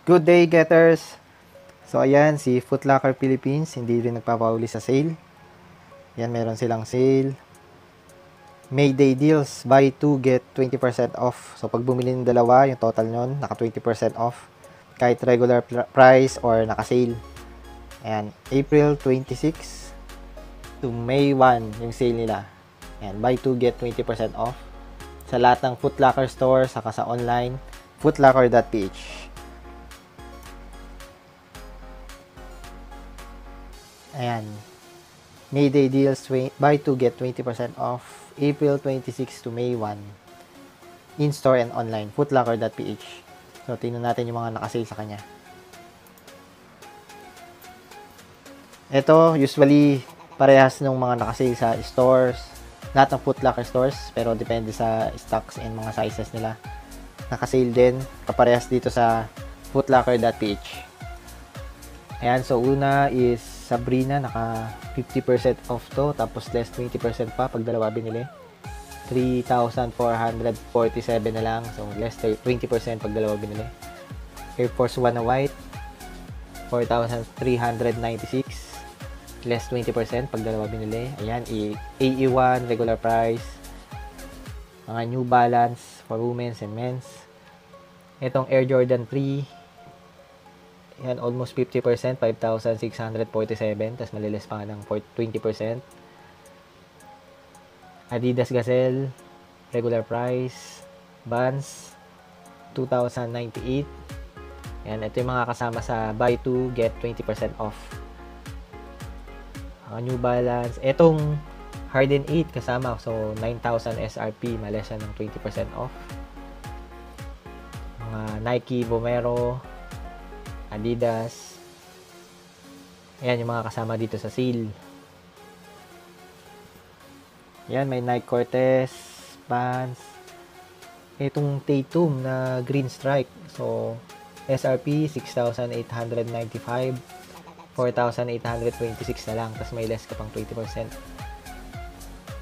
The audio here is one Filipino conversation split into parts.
Good day, getters! So, ayan, si Foot Locker Philippines, hindi rin nagpapauli sa sale. Yan, meron silang sale. May Day deals, buy 2, get 20% off. So, pag bumili ng dalawa, yung total nyon, naka 20% off. Kahit regular price or naka-sale. Ayan, April 26 to May 1, yung sale nila. Ayan, buy 2, get 20% off. Sa lahat ng Foot Locker store, saka sa online, footlocker.ph. Ayan. May Day deals, buy 2, get 20% off. April 26 to May 1. In-store and online, footlocker.ph. So, tingnan natin yung mga nakasale sa kanya. Ito, usually, parehas ng mga nakasale sa stores. Lahat ng Foot Locker stores, pero depende sa stocks and mga sizes nila. Nakasale din, kaparehas dito sa footlocker.ph. Ayan, so una is Sabrina, naka 50% off to, tapos less 20% pa pag dalawa binili. 3,447 na lang, so less 20% pag dalawa binili. Air Force 1 na white, 4,396, less 20% pag dalawa binili. Ayan, AE1, regular price. Mga New Balance for women's and men's. Itong Air Jordan 3, yan, almost 50%, 5,647. Tapos malilis pa ng 20%. Adidas Gazelle, regular price. Vans, 2,098. Yan, ito yung mga kasama sa buy 2, get 20% off. New Balance. Itong Harden 8 kasama. So, 9,000 SRP, malis siya ng 20% off. Mga Nike, Vomero, Adidas. Ayan yung mga kasama dito sa sale. Ayan, may Nike Cortez, Vans. Itong Tatum na green stripe. So, SRP, 6,895. 4,826 na lang. Tapos may less ka pang 20%.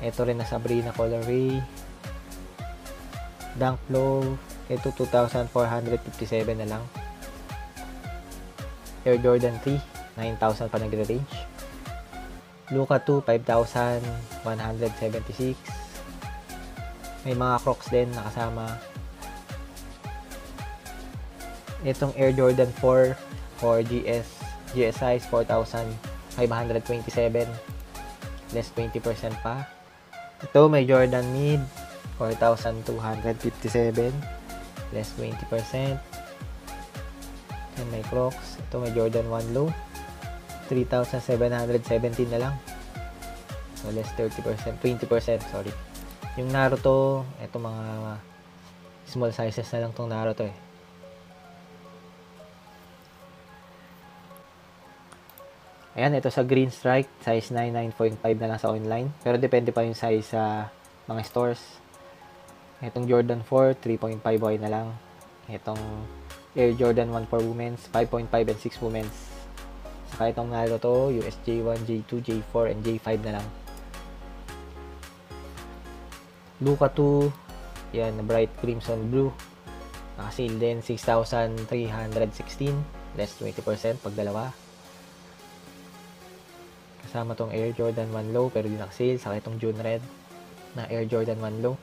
Ito rin na Sabrina colorway. Dunk Low. Ito, 2,457 na lang. Air Jordan 3, 9,000 pa nagre-range. Luka 2, 5,176. May mga Crocs din nakasama. Itong Air Jordan 4 for GS size, 4,527. Less 20% pa. Ito may Jordan Mid, 4,257. Less 20%. And may Crocs. Ito may Jordan 1 Low. 3,717 na lang. So, less 30%. 20%, sorry. Yung Naruto, ito mga small sizes na lang tong Naruto eh. Ayan, ito sa Green Strike. Size 9, 9.5 na lang sa online. Pero depende pa yung size sa mga stores. Itong Jordan 4, 3.5 boy na lang. Itong Air Jordan 1 for women's, 5.5 and 6 women's. Saka itong Naruto, US J1, J2, J4, and J5 na lang. Luka 2, yan, bright crimson blue. Naka-sale din, 6,316, less 20% pag dalawa. Kasama tong Air Jordan 1 Low, pero di naka-sale. Saka itong June Red na Air Jordan 1 Low.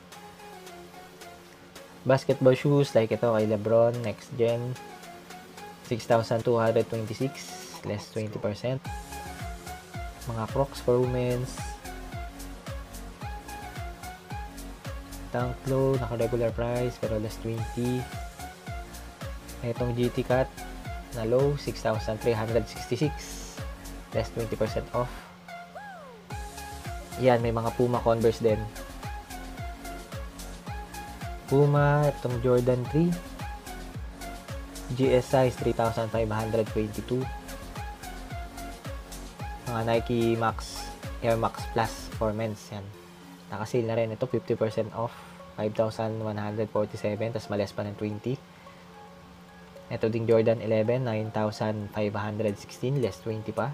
Basketball shoes, like ito kay Lebron, Next Gen, 6,226, less 20%. Mga Crocs for women's. Dunk Low, naka-regular price, pero less 20. Itong GT Cut na low, 6,366, less 20% off. Yan, may mga Puma Converse din. Puma, itong Jordan 3, GS size 3,522. Mga Nike Max, Air Max Plus for men's, yan. Nakasale na rin ito, 50% off, 5,147, tas males pa ng 20. Ito ding Jordan 11, 9,516, less 20 pa.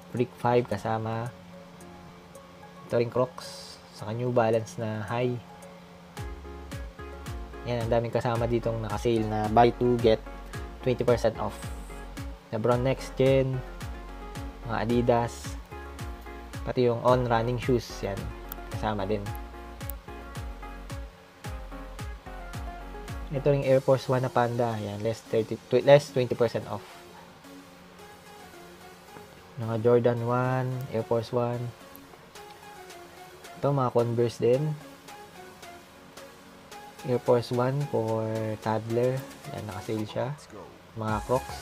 Brick 5 kasama. Ito rin Crocs, saka New Balance na high. Yan, ang daming kasama ditong naka-sale na buy 2 get 20% off. Lebron Next Gen, mga Adidas, pati yung On running shoes, yan, kasama din. Ito ring Air Force 1 na Panda, yan, less 20% off. Mga Jordan 1, Air Force 1. Ito, mga Converse din. Air Force 1 for toddler, yan, naka-sale siya. Mga Crocs.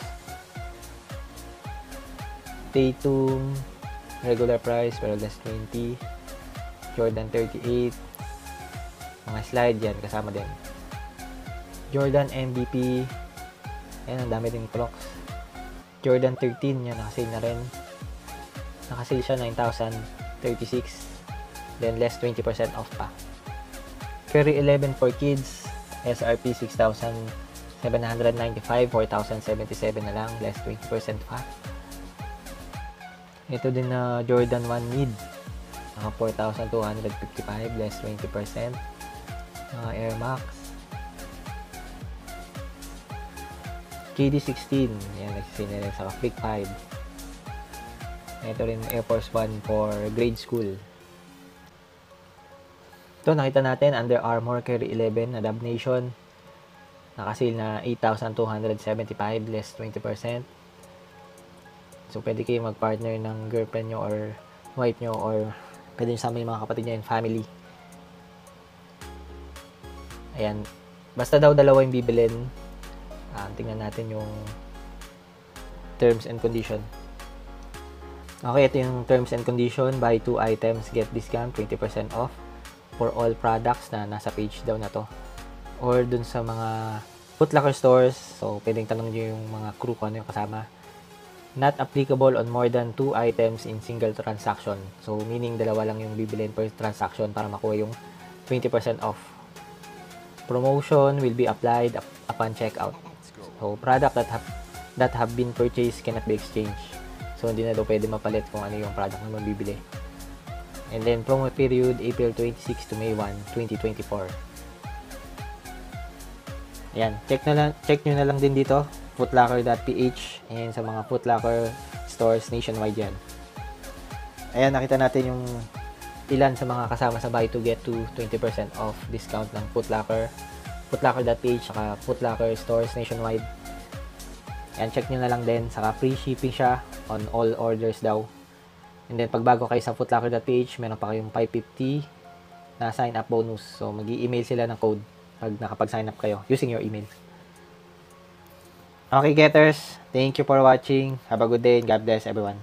Tatum, regular price pero less 20. Jordan 38, mga slide yan, kasama din. Jordan MVP, ayan, ang dami din Crocs. Jordan 13, yan, nakasale na rin. Nakasale siya 9,036, then less 20% off pa. Curry 11 for kids, SRP 6,795, 4,077 na lang, less 20% pa. Ito din na Jordan 1 mid, naka 4,255, less 20%. Air Max. KD16, yan, nagsisine rin sa Big 5. Ito rin Air Force 1 for grade school. Ito, nakita natin, Under Armour Curry 11 na Dub Nation. Nakasale na 8,275, less 20%. So, pwede kayo mag-partner ng girlfriend nyo or wife nyo, or pwede nyo sama yung mga kapatid nyo and family. Ayan. Basta daw dalawa yung bibilin. Tingnan natin yung terms and condition. Okay, ito yung terms and condition. Buy 2 items, get discount, 20% off for all products na nasa page daw na to. Or dun sa mga Foot Locker stores. So, pwedeng tanong nyo yung mga crew kung ano yung kasama. Not applicable on more than 2 items in single transaction. So, meaning dalawa lang yung bibilin per transaction para makuha yung 20% off. Promotion will be applied upon checkout. So, product that have been purchased cannot be exchanged. So, hindi na daw pwede mapalit kung ano yung product na mabibili. And then, promo period April 26 to May 1, 2024. Ayan, check nyo na lang din dito, footlocker.ph, and sa mga Foot Locker stores nationwide yan. Ayan, nakita natin yung ilan sa mga kasama sa buy to get to 20% off discount ng Foot Locker, footlocker.ph, saka Foot Locker stores nationwide. Ayan, check nyo na lang din, saka free shipping siya on all orders daw. And then, pag bago kayo sa footlocker.ph, meron pa kayong 550 na sign up bonus. So, mag-i-email sila ng code pag nakapag-sign up kayo using your email. Okay, getters. Thank you for watching. Have a good day and God bless everyone.